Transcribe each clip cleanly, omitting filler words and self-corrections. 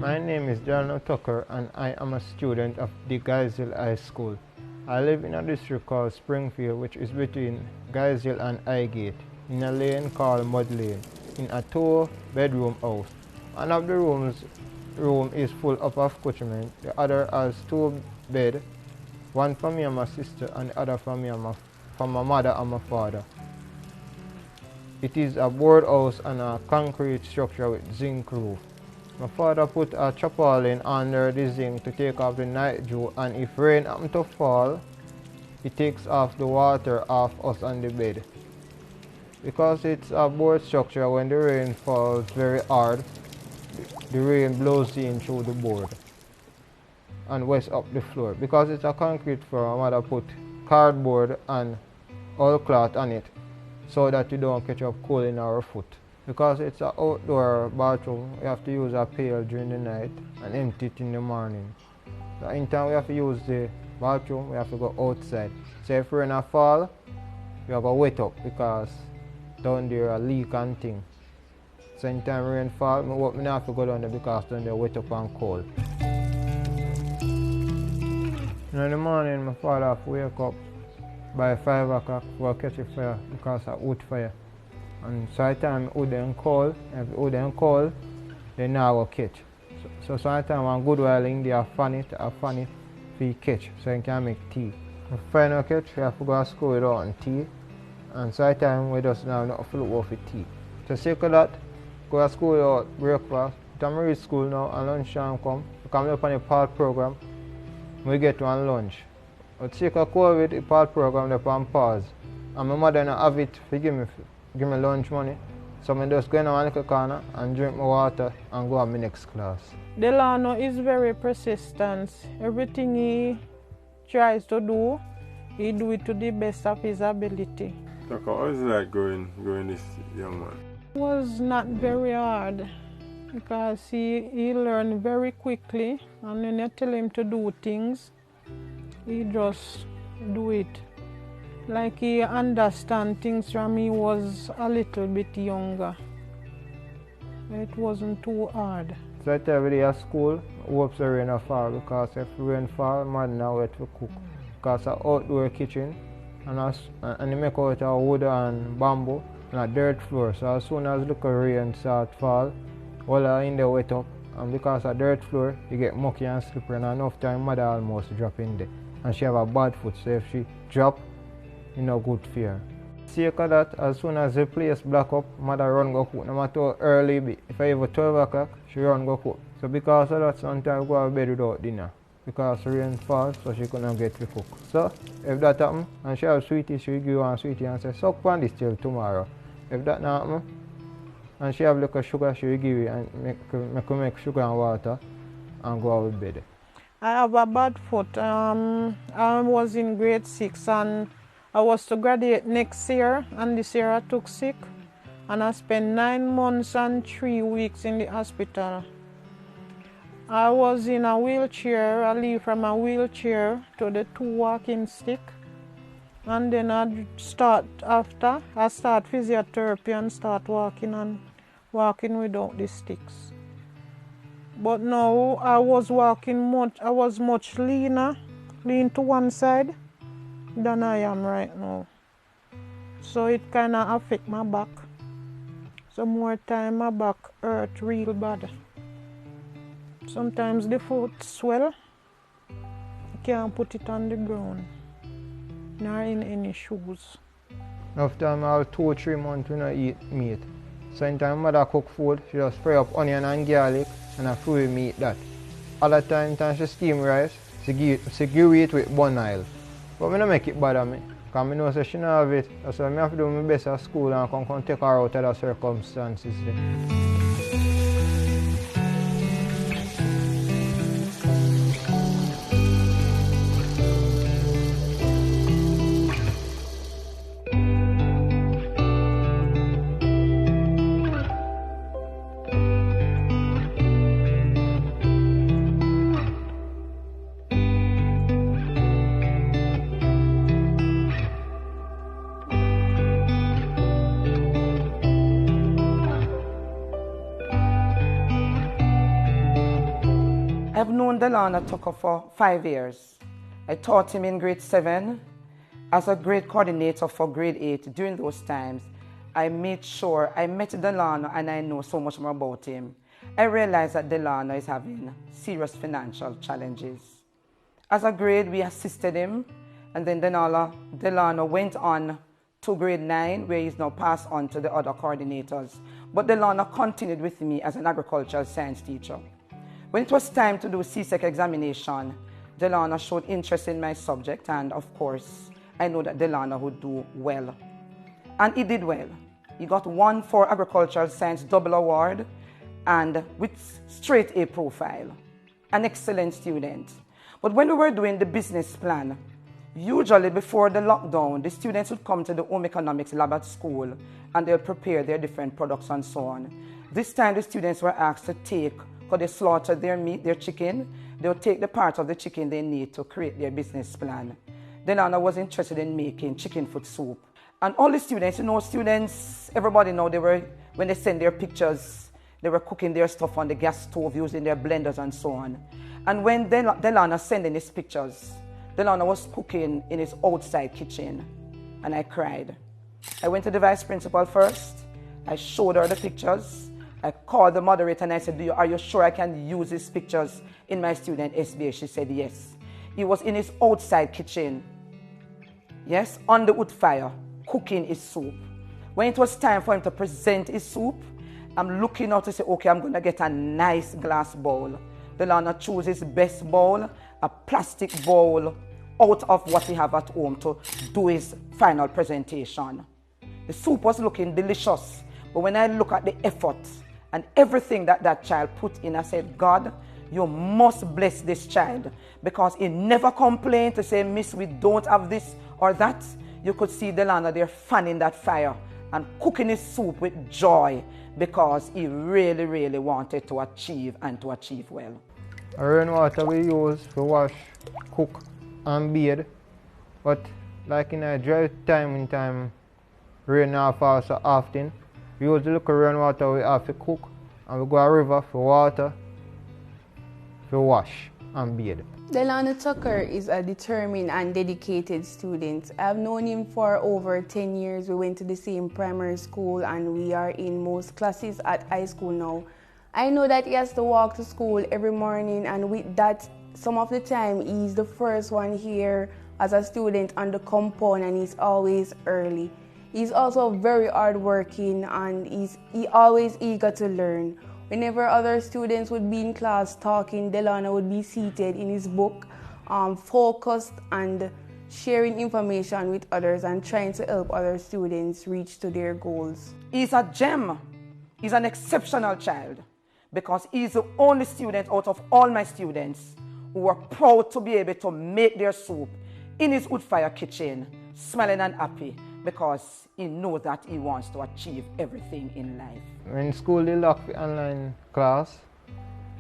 My name is Donald Tucker and I am a student of the Guysville High School. I live in a district called Springfield, which is between Guysville and Highgate, in a lane called Mud Lane, in a 2-bedroom house. One of the room is full of accoutrement, the other has 2 beds, one for me and my sister and the other for my mother and my father. It is a board house and a concrete structure with zinc roof. My father put a tarpaulin under the zinc to take off the night dew, and if rain happens to fall, it takes off the water off us on the bed. Because it's a board structure, when the rain falls very hard, the rain blows in through the board and wets up the floor. Because it's a concrete floor, my mother put cardboard and oil cloth on it so that you don't catch up cold in our foot. Because it's an outdoor bathroom, we have to use a pail during the night and empty it in the morning. So anytime we have to use the bathroom, we have to go outside. So if rain fall, we have to wet up because down there a leak and thing. So anytime rain fall, I have to go down there because down there wet up and cold. In the morning, my father have to wake up by 5 o'clock for catch a fire because of wood fire. And sometimes wood them cold, if the wood them cold, they now go catch. So sometimes one good while in there, fan it for catch, so you can make tea. If fire no catch, we have to go to school without tea. And sometimes we just now not to look for tea. So sick of that, go to school without breakfast. I'm reach school now and lunchtime come. We come up on the PAL program, we get one lunch. But sick of COVID, the PAL program is on pause. And my mother don't have it to give me lunch money. So I just go in one little corner and drink my water and go on my next class. Delano is very persistent. Everything he tries to do, he do it to the best of his ability. So how is it like growing this young man? It was not very hard because he learned very quickly, and when you tell him to do things, he just do it. Like he understand things from he was a little bit younger. It wasn't too hard. So every day at school, hopes the rain will fall because if rain fall, man now wait to cook. Because it's an outdoor kitchen and they make out of wood and bamboo and a dirt floor. So as soon as the rain start fall, all in there wet up. And because of dirt floor, you get mucky and slippery, and enough time mother almost drop in there. And she have a bad foot, so if she drop, you know, good fear. Sake of that, as soon as the place black up, mother run go cook. No matter how early be. If I even 12 o'clock, she run go cook. So because of that, sometimes go to bed without dinner. Because rain falls, so she couldn't get to cook. So if that happen, and she have sweetie, she give one sweetie and say, suck on this till tomorrow. If that not happen, and she have little sugar, she will give you and make sugar and water and go out of bed. I have a bad foot. I was in grade 6 and I was to graduate next year, and this year I took sick and I spent 9 months and 3 weeks in the hospital. I was in a wheelchair. I leave from a wheelchair to the 2 walking stick, and then I start physiotherapy and start walking without the sticks. But now I was much lean to one side than I am right now. So it kind of affect my back. Some more time my back hurt real bad. Sometimes the foot swell. You can't put it on the ground, nor in any shoes. Enough time I have 2 or 3 months when I eat meat. Sometimes mother cook food, she just fry up onion and garlic and I fry meat that. Other times she steam rice, she give it with bun oil. But I don't make it bother me, because I know that she don't have it. So I have to do my best at school and come take her out of the circumstances there. I've known Delano Tucker for 5 years. I taught him in grade 7 as a grade coordinator for grade 8. During those times, I made sure I met Delano and I know so much more about him. I realized that Delano is having serious financial challenges. As a grade, we assisted him, and then Delano went on to grade 9, where he's now passed on to the other coordinators. But Delano continued with me as an agricultural science teacher. When it was time to do CSEC examination, Delano showed interest in my subject, and of course, I know that Delano would do well. And he did well. He got 1 for agricultural science double award and with straight A profile. An excellent student. But when we were doing the business plan, usually before the lockdown, the students would come to the home economics lab at school and they'll prepare their different products and so on. This time the students were asked to take, because they slaughter their meat, their chicken, they'll take the part of the chicken they need to create their business plan. Then Anna was interested in making chicken foot soup. And all the students, everybody know when they send their pictures, they were cooking their stuff on the gas stove using their blenders and so on. And when Delano sent in his pictures, Delano was cooking in his outside kitchen, and I cried. I went to the vice principal first. I showed her the pictures. I called the moderator and I said, are you sure I can use these pictures in my student SBA? She said yes. He was in his outside kitchen, yes, on the wood fire, cooking his soup. When it was time for him to present his soup, I'm looking out to say, okay, I'm going to get a nice glass bowl. Delano chose his best bowl, a plastic bowl, out of what he have at home to do his final presentation. The soup was looking delicious, but when I look at the effort and everything that child put in, I said, God, you must bless this child, because he never complained to say, Miss, we don't have this or that. You could see Delano there fanning that fire and cooking his soup with joy, because he really, really wanted to achieve and to achieve well. Rainwater we use to wash, cook and bathe, but like in a dry time, rain not fall so often, we use the little rainwater we have to cook, and we go a river for water, for wash and bathe. Delano Tucker is a determined and dedicated student. I've known him for over 10 years. We went to the same primary school and we are in most classes at high school now. I know that he has to walk to school every morning, and with that, some of the time he's the first one here as a student on the compound, and he's always early. He's also very hardworking and he's always eager to learn. Whenever other students would be in class talking, Delano would be seated in his book, focused and sharing information with others and trying to help other students reach to their goals. He's a gem. He's an exceptional child, because he's the only student out of all my students who were proud to be able to make their soup in his wood fire kitchen, smiling and happy, because he knows that he wants to achieve everything in life. When school they lock the online class,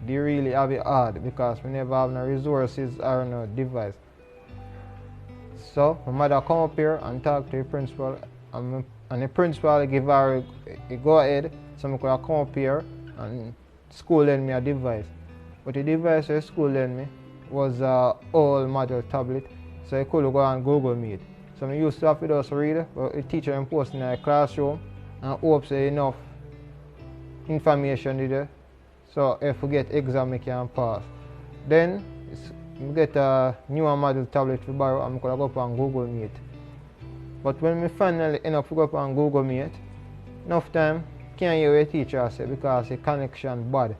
they really have it hard, because we never have no resources or no device. So my mother come up here and talk to the principal, and the principal give her a go ahead, so I could come up here and school lend me a device. But the device the school lend me was an old model tablet, so I could go on Google Meet. So I used to have to just read, but the teacher and post in the classroom and hope say enough information there, so if we get exam I can pass. Then we get a newer model tablet to borrow, and I could go up on Google Meet. But when we finally end up to go up on Google Meet, enough time can't hear what the teacher say because the connection bad.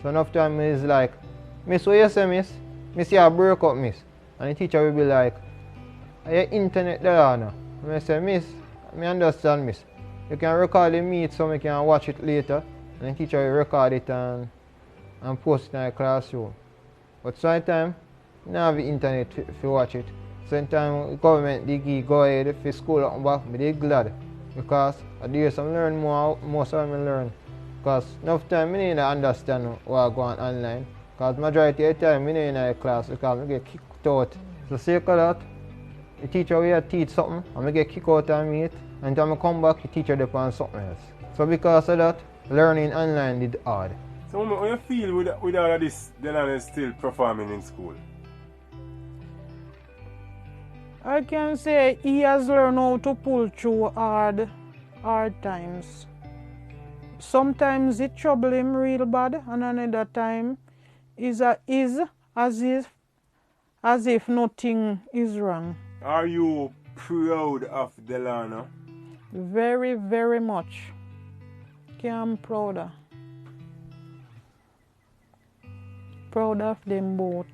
So enough time is like, Miss, what you say, Miss? Miss, you break up, Miss. And the teacher will be like, your internet there now. And I say, Miss, I understand, Miss. You can record the meet so we can watch it later. And the teacher will record it and post it in the classroom. But sometimes, you don't have the internet to watch it. Sometimes the government they go ahead for school and back, but they're glad. Because I do some learn more of them learn. Because enough time I need to understand what I go on online. Because majority of the time I need in the class because I get kicked out. So say that the teacher will teach something and I get kicked out of meet, and then I come back the teacher depends on something else. So because of that, learning online is hard. So how you feel with all of this, Delano is still performing in school? I can say he has learned how to pull through hard times. Sometimes it trouble him real bad, and another time is as if nothing is wrong. Are you proud of Delano? Very, very much. I'm proud of them both.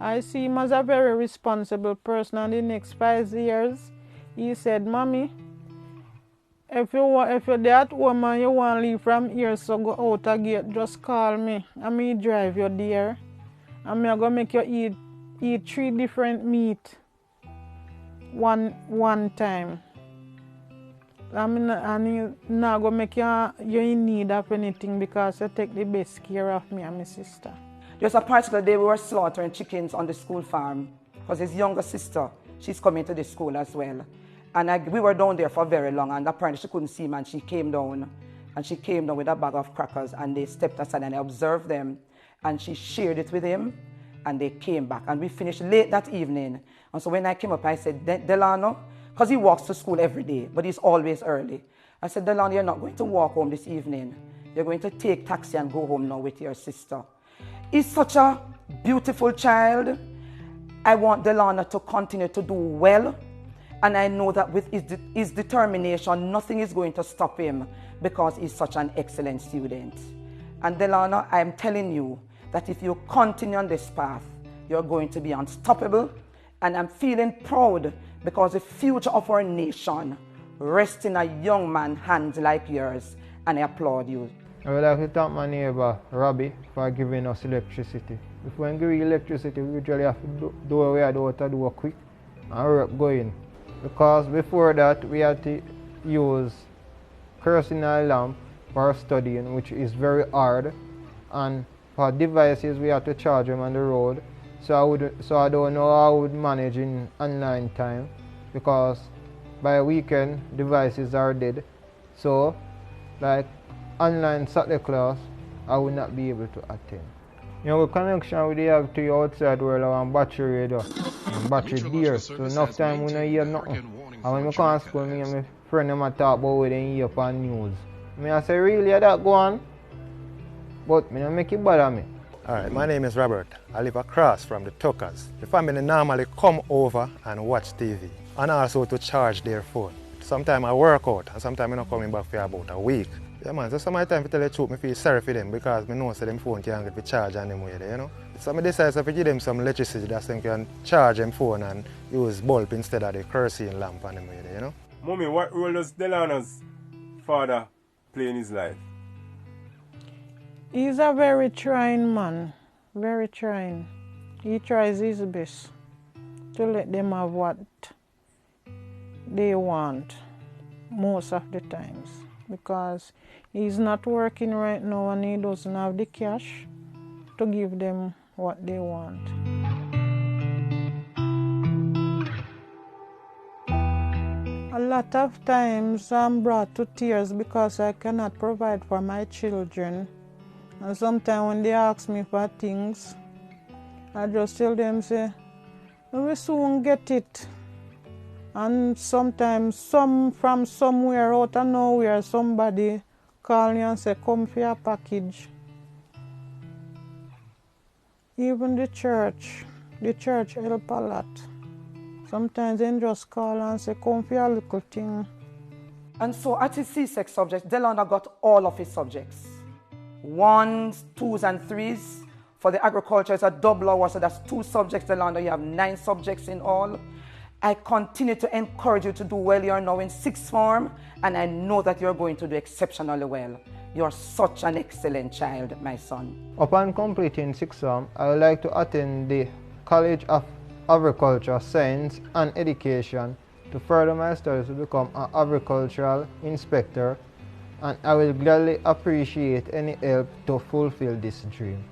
I see him as a very responsible person, and in the next 5 years, he said, Mommy, if you're there at home and you want to leave from here, so go out a gate, just call me. And me drive you there. And me go make you eat 3 different meat one time. And he not go make you in need of anything because you take the best care of me and my sister. There's a particular day we were slaughtering chickens on the school farm because his younger sister, she's coming to the school as well. And we were down there for very long, and apparently she couldn't see him, and she came down with a bag of crackers, and they stepped aside and I observed them, and she shared it with him, and they came back. And we finished late that evening. And so when I came up, I said, Delano, because he walks to school every day, but he's always early. I said, Delano, you're not going to walk home this evening. You're going to take taxi and go home now with your sister. He's such a beautiful child. I want Delano to continue to do well. And I know that with his determination, nothing is going to stop him because he's such an excellent student. And Delano, I'm telling you that if you continue on this path, you're going to be unstoppable. And I'm feeling proud because the future of our nation rests in a young man's hands like yours. And I applaud you. I would like to thank my neighbor, Robbie, for giving us electricity. If we give electricity, we usually have to do what we have to do quick and work going. Because before that, we had to use kerosene lamp for studying, which is very hard. And for devices, we had to charge them on the road. So I don't know how I would manage in online time, because by weekend, devices are dead. So, like online Saturday class, I would not be able to attend. You know, the connection we have to the outside world on battery radio and battery dear. So enough time we don't hear nothing. And when I come to school, me and my friend them talk about what they hear on news. I say, really, that go on? But I don't make it bother me. Alright, my name is Robert. I live across from the Tuckers. The family normally come over and watch TV and also to charge their phone. Sometimes I work out and sometimes I'm not coming back for about a week. Yeah man, so some of the time to tell the truth, I feel sorry for them because I know that them phone can't get the charge anymore, you know. So I decide to give them some electricity that they can charge them phone and use bulb instead of the kerosene lamp anymore, you know. Mommy, what role does Delano's father play in his life? He's a very trying man, very trying. He tries his best to let them have what they want most of the times, because he's not working right now and he doesn't have the cash to give them what they want. A lot of times I'm brought to tears because I cannot provide for my children. And sometimes when they ask me for things, I just tell them, say, we will soon get it. And sometimes from somewhere out of nowhere, somebody call me and say, come for your package. Even the church help a lot. Sometimes they just call and say, come for your little thing. And so at his C6 subjects, Delano got all of his subjects. 1s, 2s, and 3s. For the agriculture, it's a double hour, so that's 2 subjects, Delano. You have 9 subjects in all. I continue to encourage you to do well. You're now in 6th form, and I know that you're going to do exceptionally well. You're such an excellent child, my son. Upon completing 6th form, I would like to attend the College of Agriculture, Science and Education to further my studies to become an agricultural inspector, and I will gladly appreciate any help to fulfill this dream.